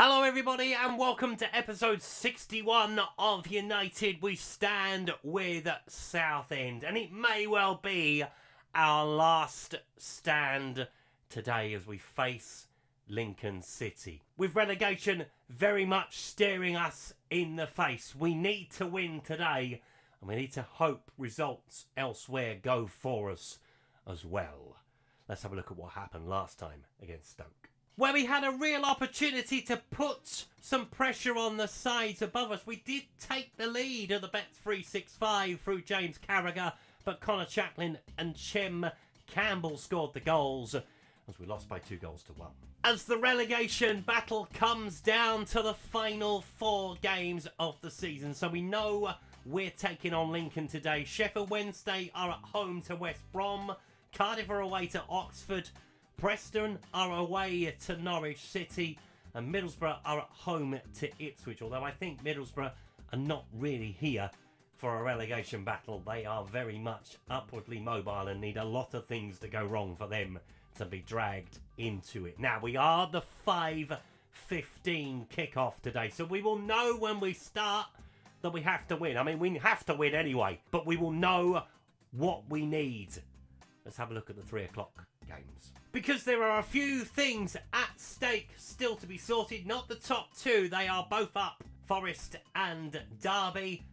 Hello everybody and welcome to episode 61 of United We Stand with Southend, and it may well be our last stand today as we face Lincoln City. With relegation very much staring us in the face, we need to win today and we need to hope results elsewhere go for us as well. Let's have a look at what happened last time against Stoke, where we had a real opportunity to put some pressure on the sides above us. We did take the lead of the Bet365 through James Carragher, but Connor Chaplin and Chem Campbell scored the goals as we lost by 2-1. As the relegation battle comes down to the final 4 games of the season, so we know we're taking on Lincoln today. Sheffield Wednesday are at home to West Brom. Cardiff are away to Oxford. Preston are away to Norwich City, and Middlesbrough are at home to Ipswich, although I think Middlesbrough are not really here for a relegation battle. They are very much upwardly mobile and need a lot of things to go wrong for them to be dragged into it. Now, we are the 5:15 kickoff today, so we will know when we start that we have to win. I mean, we have to win anyway, but we will know what we need. Let's have a look at the 3 o'clock games, because there are a few things at stake still to be sorted. Not the top 2, they are both up, Forest and Derby,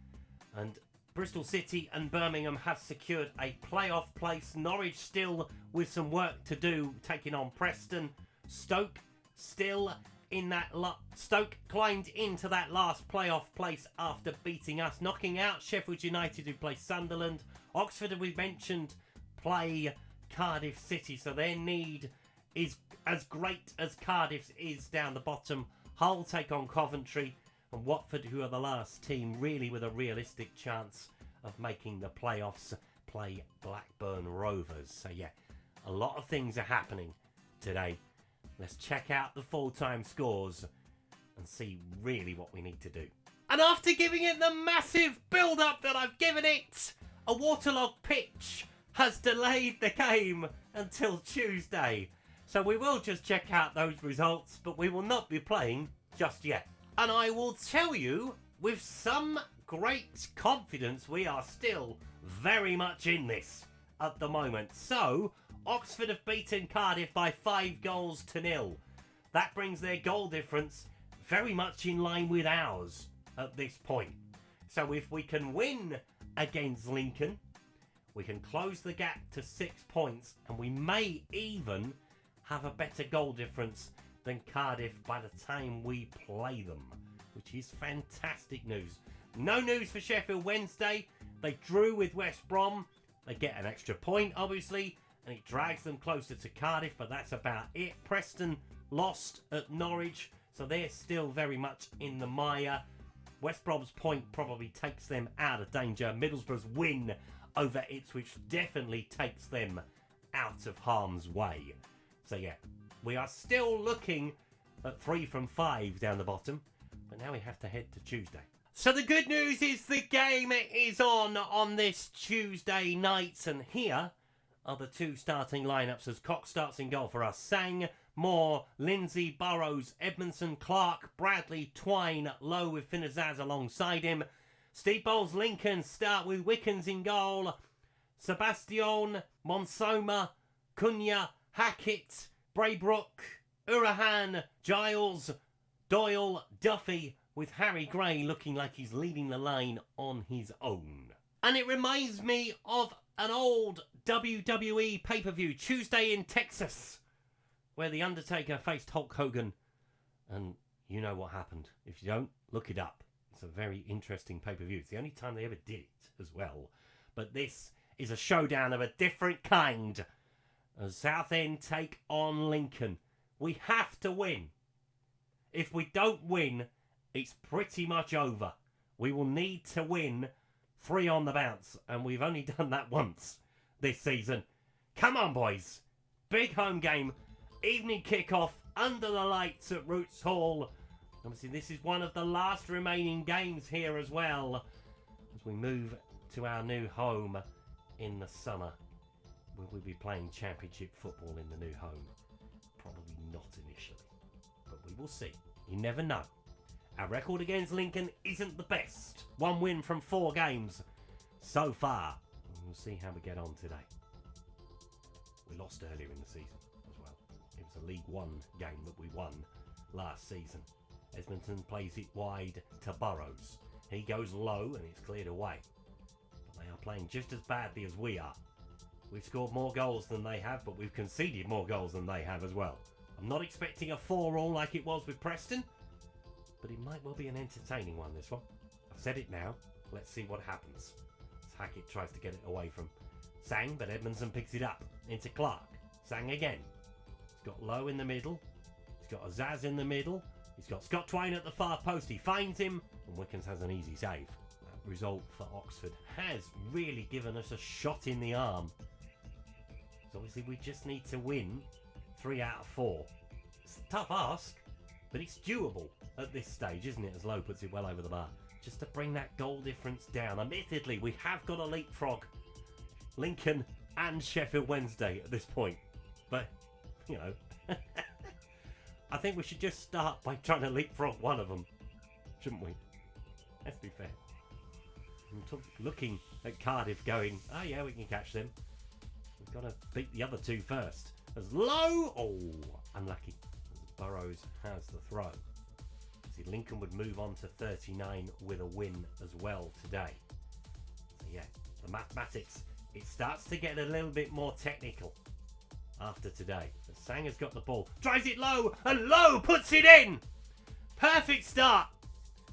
and Bristol City and Birmingham have secured a playoff place. Norwich still with some work to do, taking on Preston. Stoke still in that Stoke climbed into that last playoff place after beating us, knocking out Sheffield United, who play Sunderland. Oxford, as we mentioned, play Cardiff City, so their need is as great as Cardiff's is down the bottom. Hull take on Coventry, and Watford, who are the last team really with a realistic chance of making the playoffs, play Blackburn Rovers. So yeah, a lot of things are happening today. Let's check out the full-time scores and see really what we need to do. And after giving it the massive build-up that I've given it, a waterlogged pitch has delayed the game until Tuesday. So we will just check out those results, but we will not be playing just yet. And I will tell you, with some great confidence, we are still very much in this at the moment. So, Oxford have beaten Cardiff by 5-0. That brings their goal difference very much in line with ours at this point. So if we can win against Lincoln, we can close the gap to 6 points, and we may even have a better goal difference than Cardiff by the time we play them, which is fantastic news. No news for Sheffield Wednesday. They drew with West Brom. They get an extra point, obviously, and it drags them closer to Cardiff, but that's about it. Preston lost at Norwich, so they're still very much in the mire. West Brom's point probably takes them out of danger. Middlesbrough's win over Ipswich definitely takes them out of harm's way. So yeah, we are still looking at 3 from 5 down the bottom, but now we have to head to Tuesday. So the good news is the game is on this Tuesday night, and here are the 2 starting lineups as Cox starts in goal for us. Sang, Moore, Lindsay, Burrows, Edmondson, Clark, Bradley, Twine, Lowe with Finazaz alongside him. Steve Bowles Lincoln start with Wickens in goal. Sebastian, Monsoma, Cunha, Hackett, Braybrook, Urahan, Giles, Doyle, Duffy, with Harry Gray looking like he's leading the line on his own. And it reminds me of an old WWE pay-per-view, Tuesday in Texas, where The Undertaker faced Hulk Hogan, and you know what happened. If you don't, look it up. It's a very interesting pay-per-view. It's the only time they ever did it as well. But this is a showdown of a different kind, as Southend take on Lincoln. We have to win. If we don't win, it's pretty much over. We will need to win 3 on the bounce, and we've only done that once this season. Come on, boys. Big home game, evening kickoff under the lights at Roots Hall. Obviously, this is one of the last remaining games here as well, as we move to our new home in the summer. Will we be playing championship football in the new home? Probably not initially, but we will see. You never know. Our record against Lincoln isn't the best. 1 win from 4 games so far. We'll see how we get on today. We lost earlier in the season as well. It was a League One game that we won last season. Edmonton plays it wide to Burrows. He goes low and it's cleared away. But they are playing just as badly as we are. We've scored more goals than they have, but we've conceded more goals than they have as well. I'm not expecting a 4-all like it was with Preston, but it might well be an entertaining one, this one. I've said it now. Let's see what happens. As Hackett tries to get it away from Sang, but Edmondson picks it up into Clark. Sang again. He's got Lowe in the middle. He's got Azaz in the middle. He's got Scott Twain at the far post. He finds him, and Wickens has an easy save. That result for Oxford has really given us a shot in the arm. So obviously we just need to win 3 out of 4. It's a tough ask, but it's doable at this stage, isn't it? As Lowe puts it well over the bar. Just to bring that goal difference down. Admittedly, we have got a leapfrog Lincoln and Sheffield Wednesday at this point. But, you know, I think we should just start by trying to leapfrog one of them, shouldn't we? Let's be fair. I'm looking at Cardiff going, oh yeah, we can catch them. We've got to beat the other 2 first. As Low, oh, unlucky. As Burrows has the throw. See, Lincoln would move on to 39 with a win as well today. So yeah, the mathematics, it starts to get a little bit more technical after today. As Sang has got the ball, drives it low, and Low puts it in! Perfect start.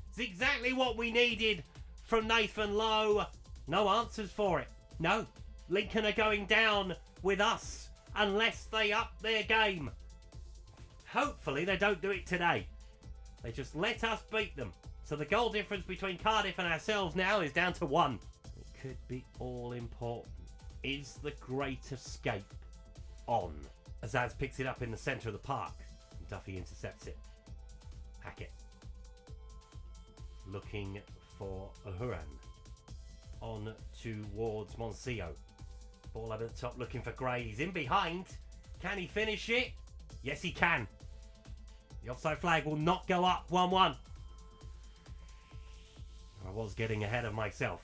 It's exactly what we needed from Nathan Lowe. No answers for it. No, Lincoln are going down with us unless they up their game. Hopefully they don't do it today. They just let us beat them. So the goal difference between Cardiff and ourselves now is down to 1. It could be all important. Is the Great Escape on? Azaz picks it up in the centre of the park. Duffy intercepts it. Hackett. Looking for Ahuran. On towards Moncio. Ball over the top looking for Gray. He's in behind. Can he finish it? Yes, he can. The offside flag will not go up. 1-1. I was getting ahead of myself.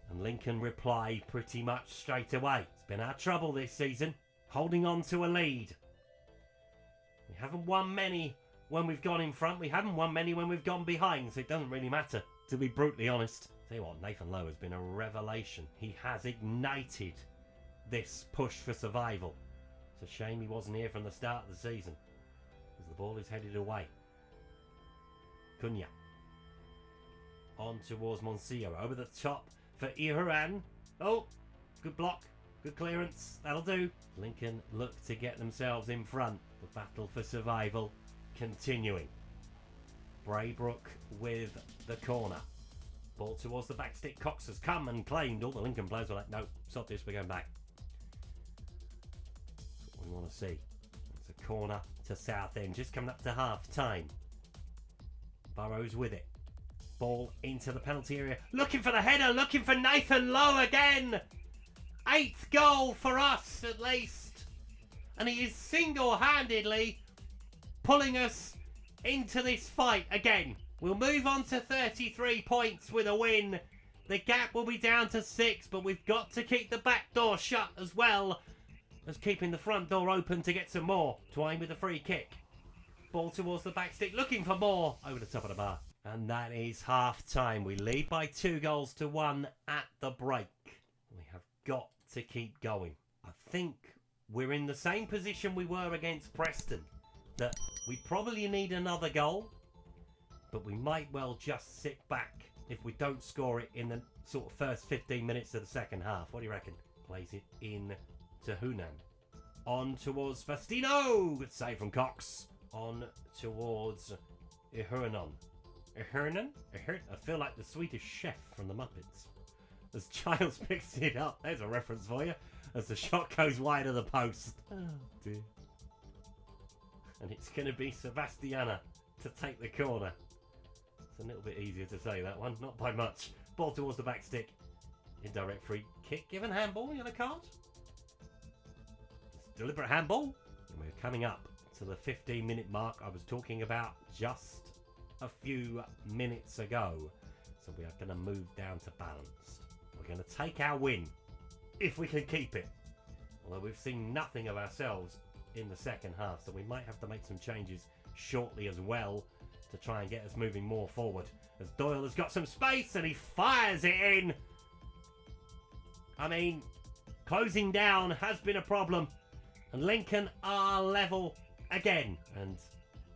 And Lincoln reply pretty much straight away. It's been our trouble this season. Holding on to a lead. We haven't won many when we've gone in front. We haven't won many when we've gone behind. So it doesn't really matter, to be brutally honest. Tell you what, Nathan Lowe has been a revelation. He has ignited this push for survival. It's a shame he wasn't here from the start of the season. As the ball is headed away. Cunha. On towards Moncio. Over the top for Ihuran. Oh, good block. Good clearance. That'll do. Lincoln look to get themselves in front. The battle for survival continuing. Braybrook with the corner. Ball towards the back stick. Cox has come and claimed. All the Lincoln players were like, no, stop this, we're going back. That's what we want to see. It's a corner to Southend. Just coming up to half time. Burrows with it. Ball into the penalty area. Looking for the header. Looking for Nathan Lowe again. 8th goal for us, at least. And he is single-handedly pulling us into this fight again. We'll move on to 33 points with a win. The gap will be down to 6, but we've got to keep the back door shut as well as keeping the front door open to get some more. Twine with a free kick. Ball towards the back stick, looking for more over the top of the bar. And that is half-time. We lead by 2-1 at the break. We have got to keep going. I think we're in the same position we were against Preston. That we probably need another goal, but we might well just sit back if we don't score it in the sort of first 15 minutes of the second half. What do you reckon? Plays it in to Hunan. On towards Fastino. Good save from Cox. On towards Ihurnan. Ihurnan? I feel like the Swedish chef from the Muppets. As Giles picks it up. There's a reference for you. As the shot goes wide of the post. Oh dear. And it's going to be Sebastiana to take the corner. It's a little bit easier to say that one. Not by much. Ball towards the back stick. Indirect free kick. Given handball. Yellow card. It's deliberate handball. And we're coming up to the 15-minute mark I was talking about just a few minutes ago. So we are going to move down to balanced. We're going to take our win, if we can keep it. Although we've seen nothing of ourselves in the second half, so we might have to make some changes shortly as well to try and get us moving more forward. As Doyle has got some space and he fires it in. I mean, closing down has been a problem. And Lincoln are level again. And,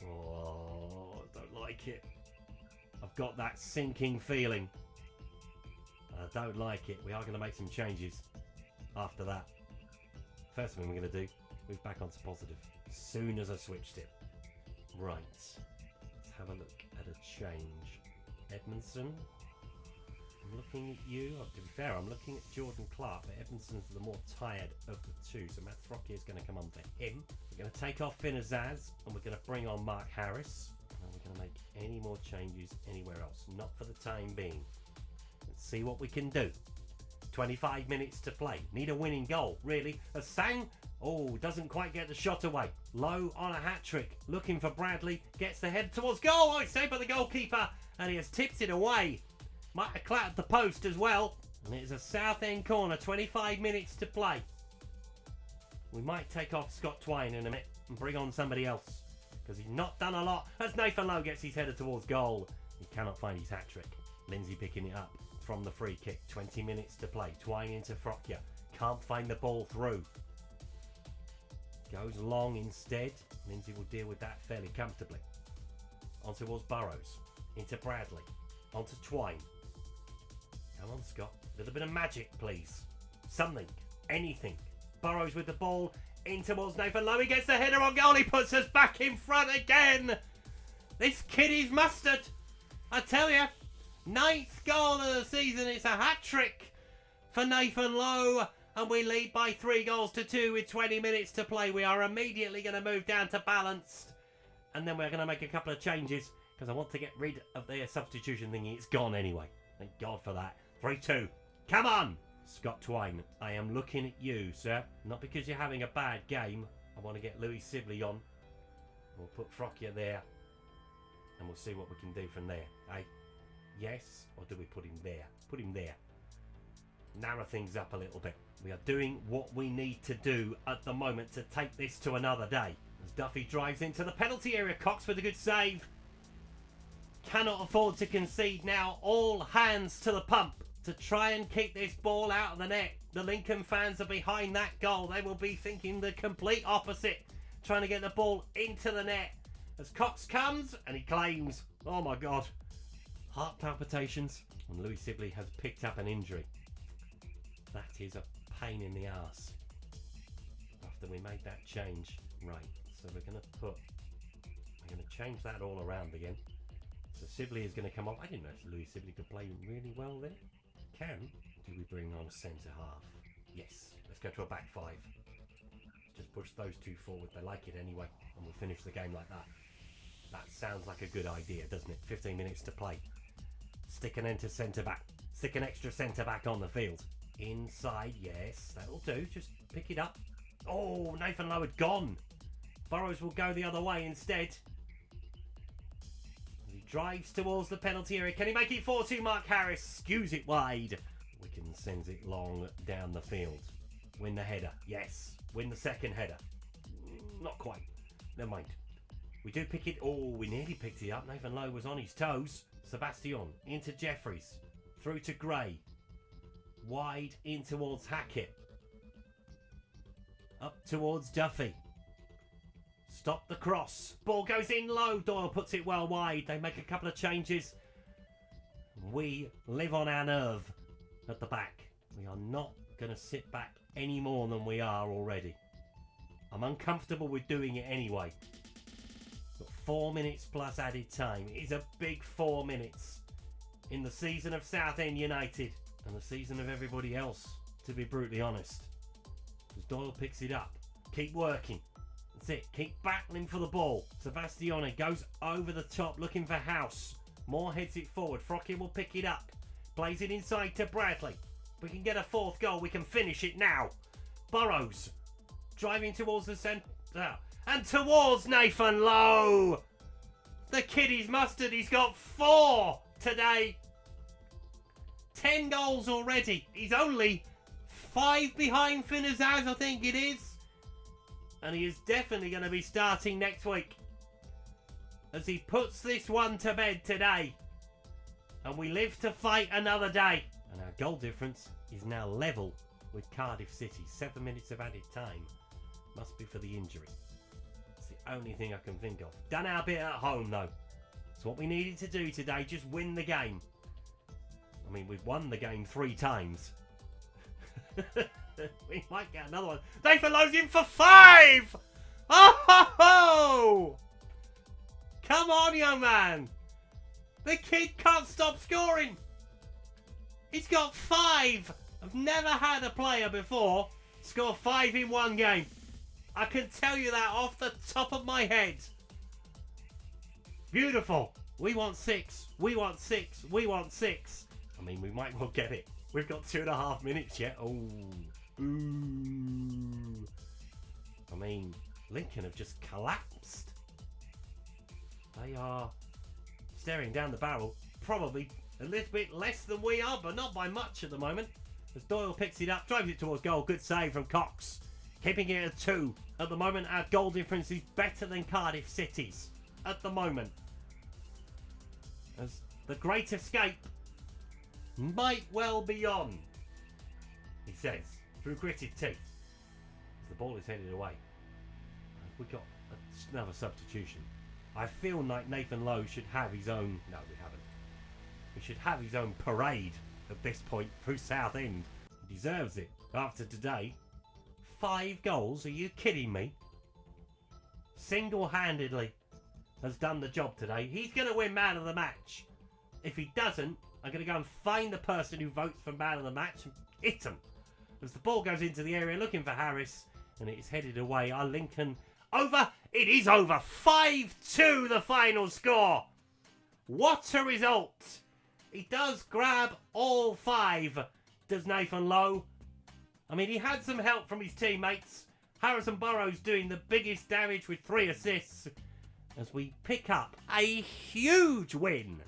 oh, I don't like it. I've got that sinking feeling. I don't like it. We are going to make some changes after that. First thing we're going to do, move back onto positive. As soon as I switched it. Right. Let's have a look at a change. Edmondson. I'm looking at you. Oh, to be fair, I'm looking at Jordan Clark, but Edmondson's the more tired of the two. So Matt Throckier is going to come on for him. We're going to take off Finn Azaz, and we're going to bring on Mark Harris. And we're going to make any more changes anywhere else. Not for the time being. Let's see what we can do. 25 minutes to play. Need a winning goal, really. As Sang, doesn't quite get the shot away. Low on a hat-trick. Looking for Bradley. Gets the head towards goal. It's saved by the goalkeeper. And he has tipped it away. Might have clattered the post as well. And it is a Southend corner. 25 minutes to play. We might take off Scott Twine in a minute and bring on somebody else. Because he's not done a lot. As Nathan Lowe gets his header towards goal. He cannot find his hat-trick. Lindsay picking it up from the free kick. 20 minutes to play. Twine into Frockia. Can't find the ball through. Goes long instead. Lindsay will deal with that fairly comfortably. On towards Burrows. Into Bradley. Onto Twine. Come on, Scott. A little bit of magic, please. Something. Anything. Burrows with the ball. In towards Nathan Lowe. He gets the header on goal. He puts us back in front again. This kid is mustard. I tell you. 9th goal of the season. It's a hat-trick for Nathan Lowe. And we lead by 3-2 with 20 minutes to play. We are immediately going to move down to balanced. And then we're going to make a couple of changes. Because I want to get rid of the substitution thingy. It's gone anyway. Thank God for that. 3-2. Come on! Scott Twine, I am looking at you, sir. Not because you're having a bad game. I want to get Louis Sibley on. We'll put Frockia there. And we'll see what we can do from there. Eh? Yes? Or do we put him there? Put him there. Narrow things up a little bit. We are doing what we need to do at the moment to take this to another day. As Duffy drives into the penalty area. Cox with a good save. Cannot afford to concede now. All hands to the pump to try and keep this ball out of the net. The Lincoln fans are behind that goal. They will be thinking the complete opposite. Trying to get the ball into the net. As Cox comes and he claims. Oh my God. Heart palpitations. And Louis Sibley has picked up an injury. That is a pain in the arse. After we made that change. Right. So we're going to change that all around again. So Sibley is going to come off. I didn't know if Louis Sibley could play really well there. Can. Do we bring on centre half? Yes. Let's go to a back five. Just push those two forward. They like it anyway. And we'll finish the game like that. That sounds like a good idea, doesn't it? 15 minutes to play. Stick an enter centre back. Stick an extra centre back on the field. Inside, yes. That'll do. Just pick it up. Oh, Nathan Lowe had gone. Burrows will go the other way instead. Drives towards the penalty area. Can he make it 4-2? Mark Harris skews it wide. Wicken sends it long down the field. Win the header. Yes. Win the second header. Not quite. Never mind. We do pick it. Oh, we nearly picked it up. Nathan Lowe was on his toes. Sebastian into Jeffries. Through to Gray. Wide in towards Hackett. Up towards Duffy. Stop the cross. Ball goes in low. Doyle puts it well wide. They make a couple of changes. We live on our nerve at the back. We are not going to sit back any more than we are already. I'm uncomfortable with doing it anyway. But 4 minutes plus added time. It is a big 4 minutes in the season of Southend United and the season of everybody else, to be brutally honest. As Doyle picks it up. Keep working. That's it. Keep battling for the ball. Sebastione goes over the top looking for House. Moore heads it forward. Frockier will pick it up. Plays it inside to Bradley. We can get a 4th goal. We can finish it now. Burrows driving towards the centre. And towards Nathan Lowe. The kiddies mustard. He's got 4 today. 10 goals already. He's only 5 behind Finazaz, I think it is. And he is definitely going to be starting next week as he puts this one to bed today. And we live to fight another day. And our goal difference is now level with Cardiff City. 7 minutes of added time. Must be for the injury. It's the only thing I can think of. Done our bit at home though. It's what we needed to do today. Just win the game. I mean, we've won the game 3 times. We might get another one. Nathan Lowe's in for 5! Oh ho ho! Come on, young man. The kid can't stop scoring. He's got 5. I've never had a player before score 5 in one game. I can tell you that off the top of my head. Beautiful. We want 6. We want 6. We want 6. I mean, we might well get it. We've got 2.5 minutes yet. Oh. Ooh. I mean, Lincoln have just collapsed. They are staring down the barrel. Probably a little bit less than we are, but not by much at the moment. As Doyle picks it up, drives it towards goal. Good save from Cox. Keeping it at 2. At the moment, our goal difference is better than Cardiff City's. At the moment. As the great escape might well be on, he says, through gritted teeth. As the ball is headed away. We got another substitution. I feel like Nathan Lowe should have his own... No, we haven't. He should have his own parade at this point through Southend. He deserves it after today. 5 goals? Are you kidding me? Single-handedly has done the job today. He's going to win man of the match. If he doesn't, I'm going to go and find the person who votes for man of the match and hit him. As the ball goes into the area looking for Harris, and it is headed away. Our Lincoln over. It is over. 5-2 the final score. What a result. He does grab all 5, does Nathan Lowe. I mean, he had some help from his teammates. Harrison Burrows doing the biggest damage with 3 assists as we pick up a huge win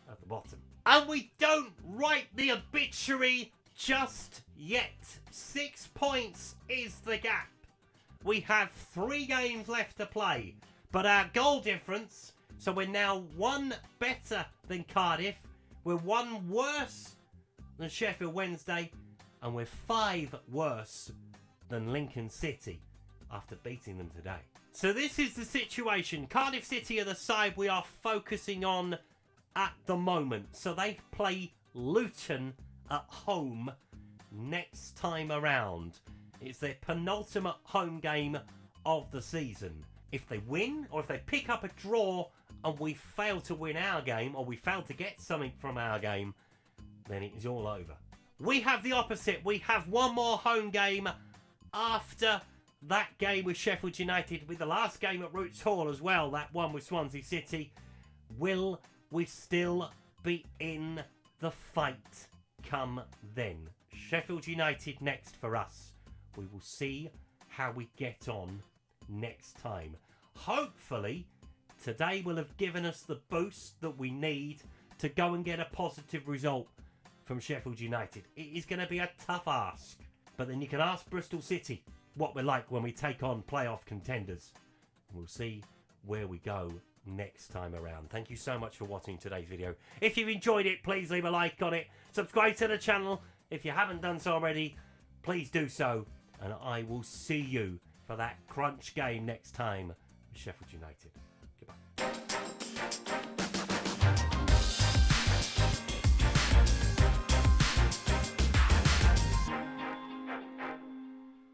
at the bottom. And we don't write the obituary just yet. 6 points is the gap. We have 3 games left to play, but our goal difference, so we're now 1 better than Cardiff, we're 1 worse than Sheffield Wednesday, and we're 5 worse than Lincoln City after beating them today. So this is the situation. Cardiff City are the side we are focusing on at the moment. So they play Luton at home next time around. It's their penultimate home game of the season. If they win, or if they pick up a draw and we fail to win our game, or we fail to get something from our game, then it is all over. We have the opposite. We have 1 more home game after that game with Sheffield United, with the last game at Roots Hall as well, that one with Swansea City. Will we still be in the fight come then? Sheffield United next for us. We will see how we get on next time. Hopefully, today will have given us the boost that we need to go and get a positive result from Sheffield United. It is going to be a tough ask, but then you can ask Bristol City what we're like when we take on playoff contenders. We'll see where we go next time around. Thank you so much for watching today's video. If you've enjoyed it, please leave a like on it. Subscribe to the channel. If you haven't done so already, please do so. And I will see you for that crunch game next time with Sheffield United. Goodbye.